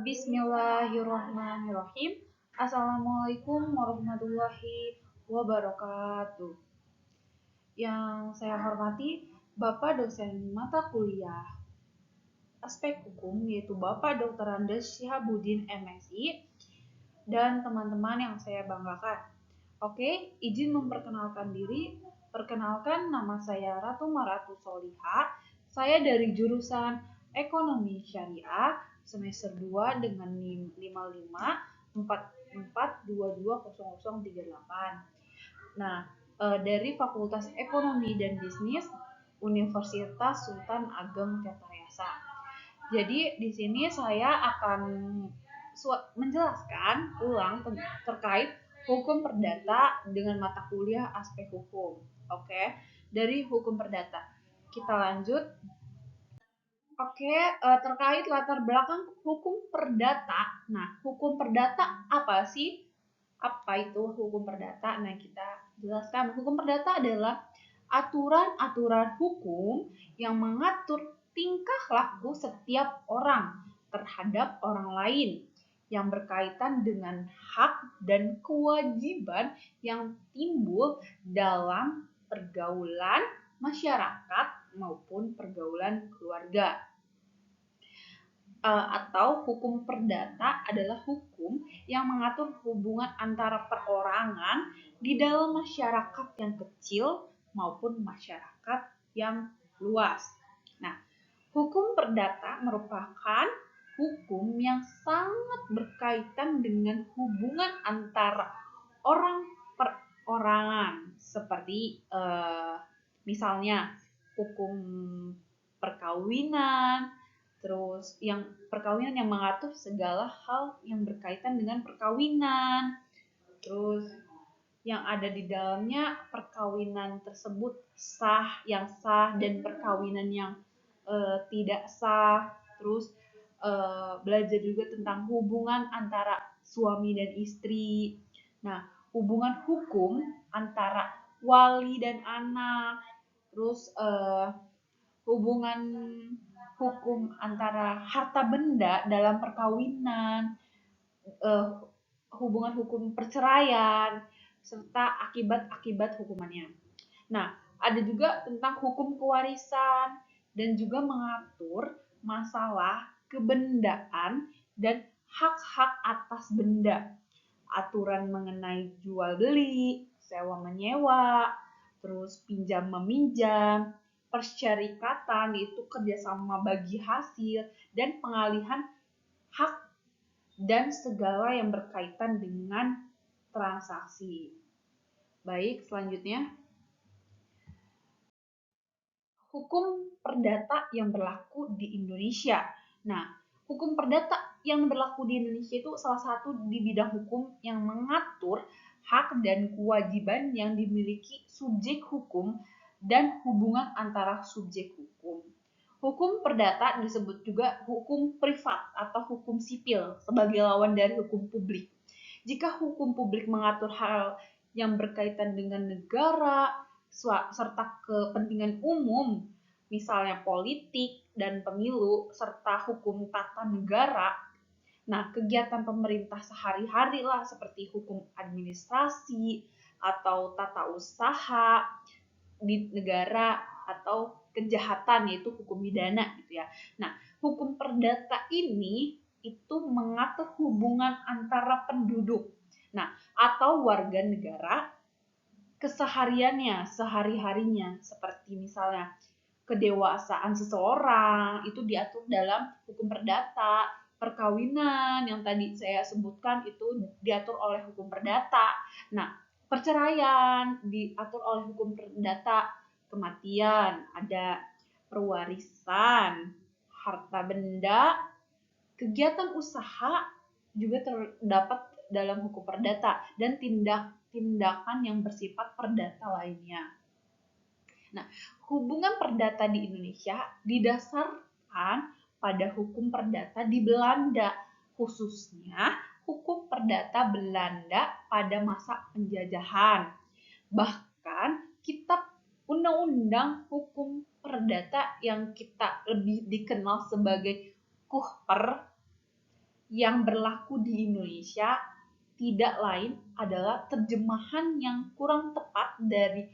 Bismillahirrahmanirrahim. Assalamualaikum warahmatullahi wabarakatuh. Yang saya hormati Bapak dosen mata kuliah aspek hukum yaitu Bapak Dr. Andes Syihabuddin MSI dan teman-teman yang saya banggakan. Oke, izin memperkenalkan diri. Perkenalkan, nama saya Ratu Maratu Soliha. Saya dari jurusan Ekonomi Syariah semester 2 dengan NIM 5544220038. Nah, dari Fakultas Ekonomi dan Bisnis Universitas Sultan Ageng Tirtayasa. Jadi di sini saya akan menjelaskan ulang terkait hukum perdata dengan mata kuliah aspek hukum. Oke, dari hukum perdata. Kita lanjut. Oke, terkait latar belakang hukum perdata. Nah, hukum perdata apa sih? Apa itu hukum perdata? Nah, kita jelaskan. Hukum perdata adalah aturan-aturan hukum yang mengatur tingkah laku setiap orang terhadap orang lain yang berkaitan dengan hak dan kewajiban yang timbul dalam pergaulan masyarakat maupun pergaulan keluarga. Atau hukum perdata adalah hukum yang mengatur hubungan antara perorangan di dalam masyarakat yang kecil maupun masyarakat yang luas. Nah, hukum perdata merupakan hukum yang sangat berkaitan dengan hubungan antara orang perorangan, seperti misalnya hukum perkawinan, terus yang perkawinan yang mengatur segala hal yang berkaitan dengan perkawinan, terus yang ada di dalamnya perkawinan tersebut yang sah dan perkawinan yang tidak sah, terus belajar juga tentang hubungan antara suami dan istri. Nah, hubungan hukum antara wali dan anak, terus hubungan hukum antara harta benda dalam perkawinan, hubungan hukum perceraian, serta akibat-akibat hukumannya. Nah, ada juga tentang hukum kewarisan dan juga mengatur masalah kebendaan dan hak-hak atas benda. Aturan mengenai jual beli, sewa menyewa, terus pinjam meminjam, persyarikatan yaitu kerjasama bagi hasil, dan pengalihan hak dan segala yang berkaitan dengan transaksi. Baik, selanjutnya. Hukum perdata yang berlaku di Indonesia. Nah, hukum perdata yang berlaku di Indonesia itu salah satu di bidang hukum yang mengatur hak dan kewajiban yang dimiliki subjek hukum dan hubungan antara subjek hukum. Hukum perdata disebut juga hukum privat atau hukum sipil sebagai lawan dari hukum publik. Jika hukum publik mengatur hal yang berkaitan dengan negara serta kepentingan umum, misalnya politik dan pemilu, serta hukum tata negara. Nah, kegiatan pemerintah sehari-hari lah seperti hukum administrasi atau tata usaha di negara atau kejahatan yaitu hukum pidana gitu ya. Nah, hukum perdata ini itu mengatur hubungan antara penduduk. Nah, atau warga negara kesehariannya, sehari-harinya, seperti misalnya kedewasaan seseorang itu diatur dalam hukum perdata, perkawinan yang tadi saya sebutkan itu diatur oleh hukum perdata. Nah, perceraian diatur oleh hukum perdata, kematian, ada perwarisan, harta benda, kegiatan usaha juga terdapat dalam hukum perdata dan tindakan yang bersifat perdata lainnya. Nah, hubungan perdata di Indonesia didasarkan pada hukum perdata di Belanda, khususnya hukum perdata Belanda pada masa penjajahan. Bahkan kitab undang-undang hukum perdata yang kita lebih dikenal sebagai Kuhper yang berlaku di Indonesia tidak lain adalah terjemahan yang kurang tepat dari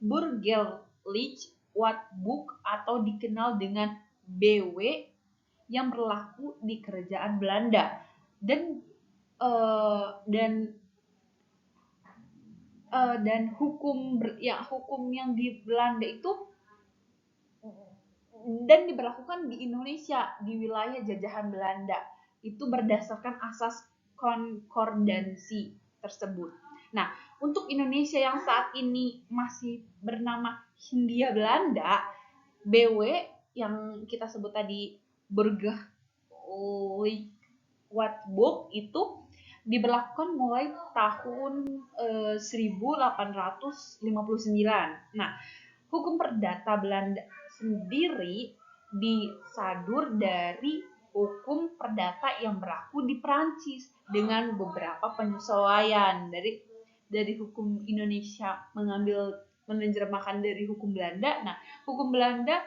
Burgerlijk Wetboek atau dikenal dengan BW yang berlaku di Kerajaan Belanda dan eh, dan hukum yang di Belanda itu dan diberlakukan di Indonesia di wilayah jajahan Belanda itu berdasarkan asas konkordansi tersebut. Nah, untuk Indonesia yang saat ini masih bernama Hindia Belanda, BW yang kita sebut tadi Burgerlijk Wetboek itu diberlakukan mulai tahun 1859. Nah, hukum perdata Belanda sendiri disadur dari hukum perdata yang berlaku di Perancis dengan beberapa penyesuaian dari hukum Indonesia menerjemahkan dari hukum Belanda. Nah, hukum Belanda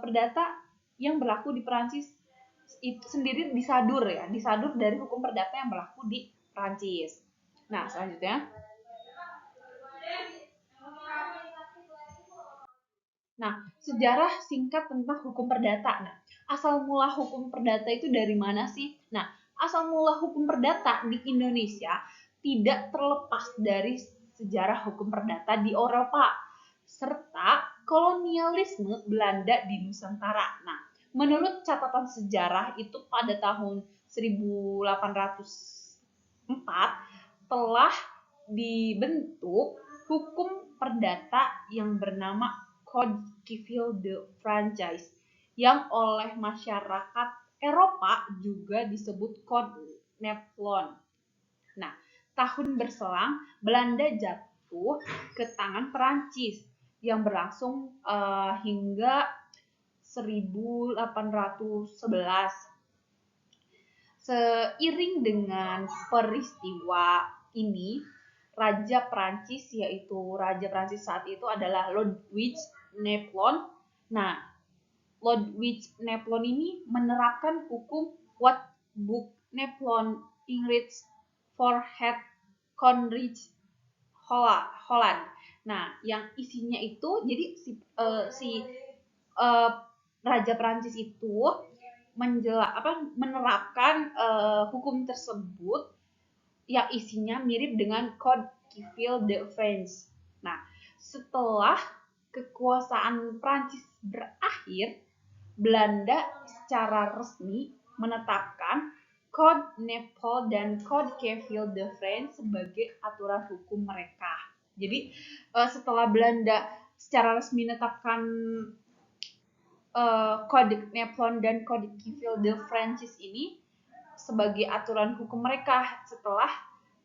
perdata yang berlaku di Perancis itu sendiri disadur dari hukum perdata yang berlaku di Perancis. Nah, selanjutnya. Nah, sejarah singkat tentang hukum perdata. Nah, asal mula hukum perdata itu dari mana sih? Nah, asal mula hukum perdata di Indonesia tidak terlepas dari sejarah hukum perdata di Eropa serta kolonialisme Belanda di Nusantara. Nah, menurut catatan sejarah itu pada tahun 1804 telah dibentuk hukum perdata yang bernama Code Civil de France yang oleh masyarakat Eropa juga disebut Code Napoleon. Nah, tahun berselang Belanda jatuh ke tangan Perancis yang berlangsung hingga 1811. Seiring dengan peristiwa ini, Raja Prancis, yaitu Raja Prancis saat itu adalah Ludwig Napoleon. Nah, Ludwig Napoleon ini menerapkan hukum Wetboek Napoleon English Voorhead Conrich Holland. Nah, yang isinya itu jadi Raja Prancis itu menerapkan hukum tersebut yang isinya mirip dengan Code Civil de France. Nah, setelah kekuasaan Prancis berakhir, Belanda secara resmi menetapkan Code Napoleon dan Code Civil de France sebagai aturan hukum mereka. Jadi setelah Belanda secara resmi menetapkan Code Napoleon dan Code Civil de France ini sebagai aturan hukum mereka setelah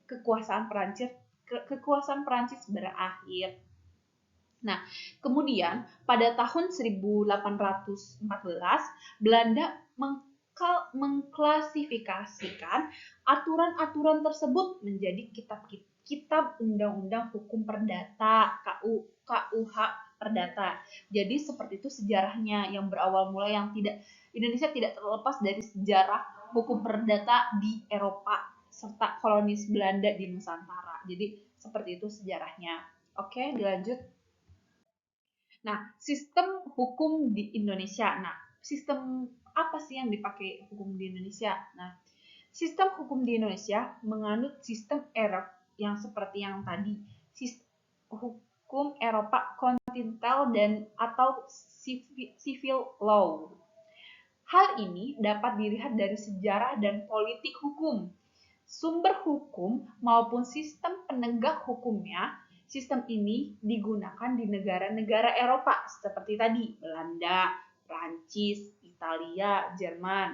kekuasaan Perancis berakhir. Nah, kemudian pada tahun 1814 Belanda mengklasifikasikan aturan-aturan tersebut menjadi kitab undang-undang hukum perdata KUH perdata. Jadi seperti itu sejarahnya yang berawal mula yang Indonesia tidak terlepas dari sejarah hukum perdata di Eropa serta kolonis Belanda di Nusantara. Jadi seperti itu sejarahnya. Oke, dilanjut. Nah, sistem hukum di Indonesia. Nah, sistem apa sih yang dipakai hukum di Indonesia? Nah, sistem hukum di Indonesia menganut sistem Eropa yang seperti yang tadi. Sistem hukum Eropa kontinental dan atau civil law. Hal ini dapat dilihat dari sejarah dan politik hukum. Sumber hukum maupun sistem penegak hukumnya, sistem ini digunakan di negara-negara Eropa seperti tadi, Belanda, Prancis, Italia, Jerman.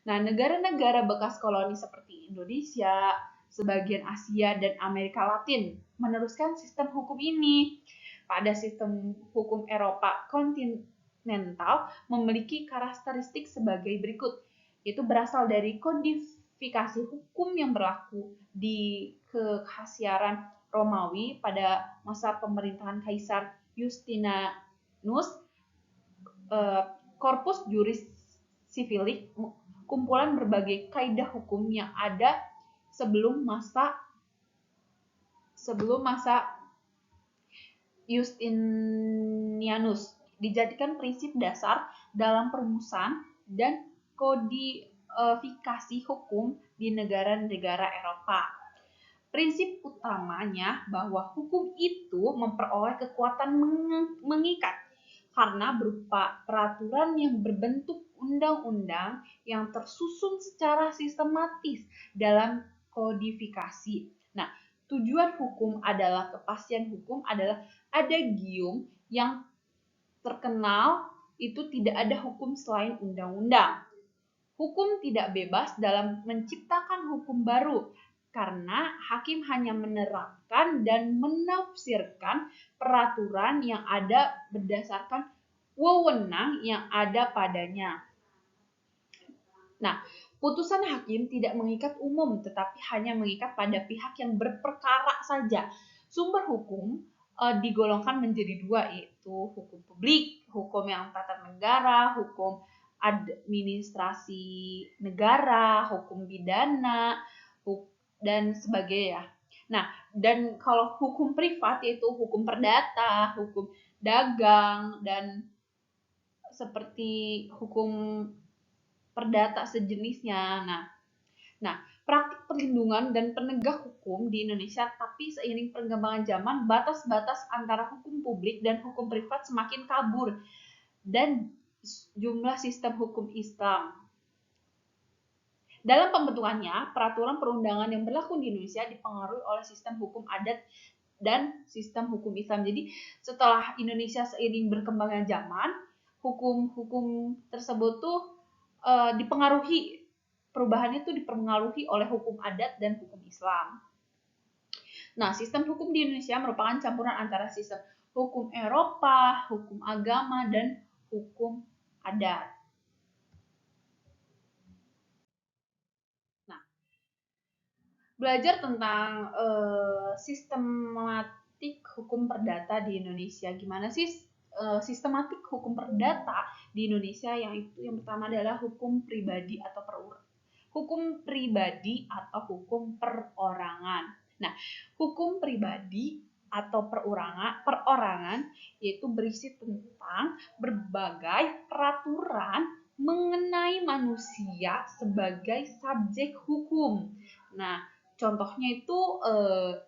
Nah, negara-negara bekas koloni seperti Indonesia, sebagian Asia dan Amerika Latin meneruskan sistem hukum ini. Pada sistem hukum Eropa kontinental memiliki karakteristik sebagai berikut, yaitu berasal dari kodifikasi hukum yang berlaku di kekhasiaran Romawi pada masa pemerintahan Kaisar Justinus, Corpus Juris Civilis, kumpulan berbagai kaidah hukum yang ada sebelum masa Justinianus, dijadikan prinsip dasar dalam perumusan dan kodifikasi hukum di negara-negara Eropa. Prinsip utamanya bahwa hukum itu memperoleh kekuatan mengikat karena berupa peraturan yang berbentuk undang-undang yang tersusun secara sistematis dalam kodifikasi. Nah, tujuan hukum adalah kepastian hukum adalah adagium yang terkenal itu tidak ada hukum selain undang-undang. Hukum tidak bebas dalam menciptakan hukum baru karena hakim hanya menerapkan dan menafsirkan peraturan yang ada berdasarkan wewenang yang ada padanya. Nah, putusan hakim tidak mengikat umum tetapi hanya mengikat pada pihak yang berperkara saja. Sumber hukum digolongkan menjadi dua, yaitu hukum publik, hukum yang tata negara, hukum administrasi negara, hukum pidana, dan sebagainya. Nah, dan kalau hukum privat yaitu hukum perdata, hukum dagang, dan seperti hukum perdata sejenisnya. Nah, praktik perlindungan dan penegak hukum di Indonesia, tapi seiring perkembangan zaman, batas-batas antara hukum publik dan hukum privat semakin kabur dan jumlah sistem hukum Islam. Dalam pembentukannya, peraturan perundangan yang berlaku di Indonesia dipengaruhi oleh sistem hukum adat dan sistem hukum Islam. Jadi setelah Indonesia seiring berkembangnya zaman, hukum-hukum tersebut tuh dipengaruhi, perubahannya itu dipengaruhi oleh hukum adat dan hukum Islam. Nah, sistem hukum di Indonesia merupakan campuran antara sistem hukum Eropa, hukum agama, dan hukum adat. Nah, belajar tentang sistematik hukum perdata di Indonesia. Gimana sih sistematik hukum perdata di Indonesia? Yang pertama adalah hukum pribadi atau hukum perorangan. Nah, hukum pribadi atau perorangan yaitu berisi tentang berbagai peraturan mengenai manusia sebagai subjek hukum. Nah, contohnya itu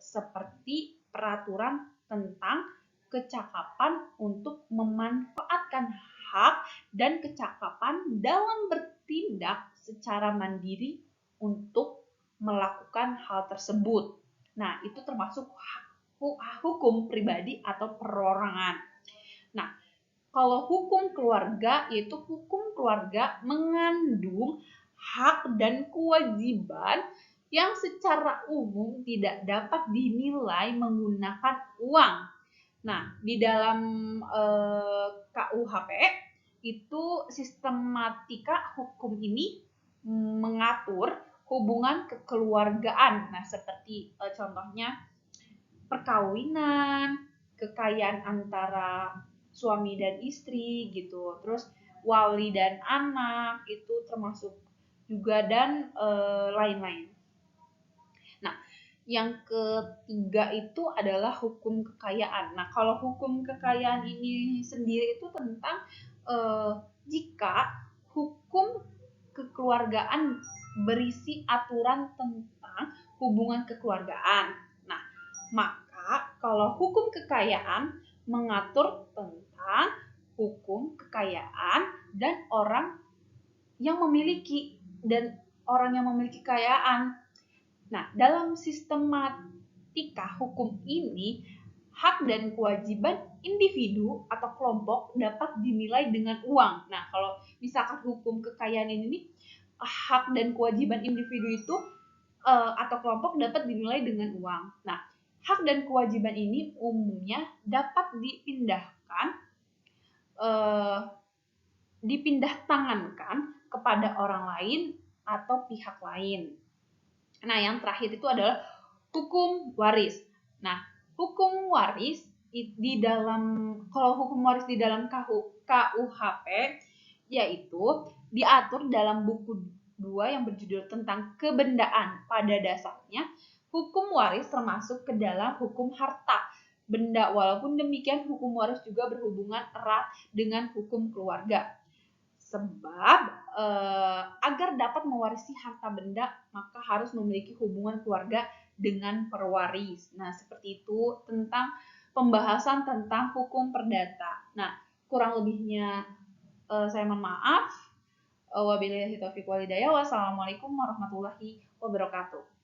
seperti peraturan tentang kecakapan untuk memanfaatkan hak dan kecakapan dalam bertindak secara mandiri untuk melakukan hal tersebut. Nah, itu termasuk hukum pribadi atau perorangan. Nah, kalau hukum keluarga, yaitu hukum keluarga mengandung hak dan kewajiban yang secara umum tidak dapat dinilai menggunakan uang. Nah, di dalam KUHP itu sistematika hukum ini mengatur hubungan kekeluargaan. Nah, seperti contohnya perkawinan, kekayaan antara suami dan istri gitu. Terus wali dan anak itu termasuk juga, dan lain-lain. Nah, yang ketiga itu adalah hukum kekayaan. Nah, kalau hukum kekayaan ini sendiri itu tentang jika hukum kekeluargaan berisi aturan tentang hubungan kekeluargaan. Nah, maka kalau hukum kekayaan mengatur tentang hukum kekayaan dan orang yang memiliki kekayaan. Nah, dalam sistematika hukum ini, hak dan kewajiban individu atau kelompok dapat dinilai dengan uang. Nah, kalau misalkan hukum kekayaan ini, hak dan kewajiban individu itu atau kelompok dapat dinilai dengan uang. Nah, hak dan kewajiban ini umumnya dapat dipindah tangankan kepada orang lain atau pihak lain. Nah, yang terakhir itu adalah hukum waris. Nah, hukum waris kalau hukum waris di dalam KUHP yaitu diatur dalam buku 2 yang berjudul tentang kebendaan. Pada dasarnya, hukum waris termasuk ke dalam hukum harta benda. Walaupun demikian, hukum waris juga berhubungan erat dengan hukum keluarga. Sebab agar dapat mewarisi harta benda, maka harus memiliki hubungan keluarga dengan pewaris. Nah, seperti itu tentang pembahasan tentang hukum perdata. Nah, kurang lebihnya saya mohon maaf. Wabillahi taufiq walhidayah. Wassalamualaikum warahmatullahi wabarakatuh.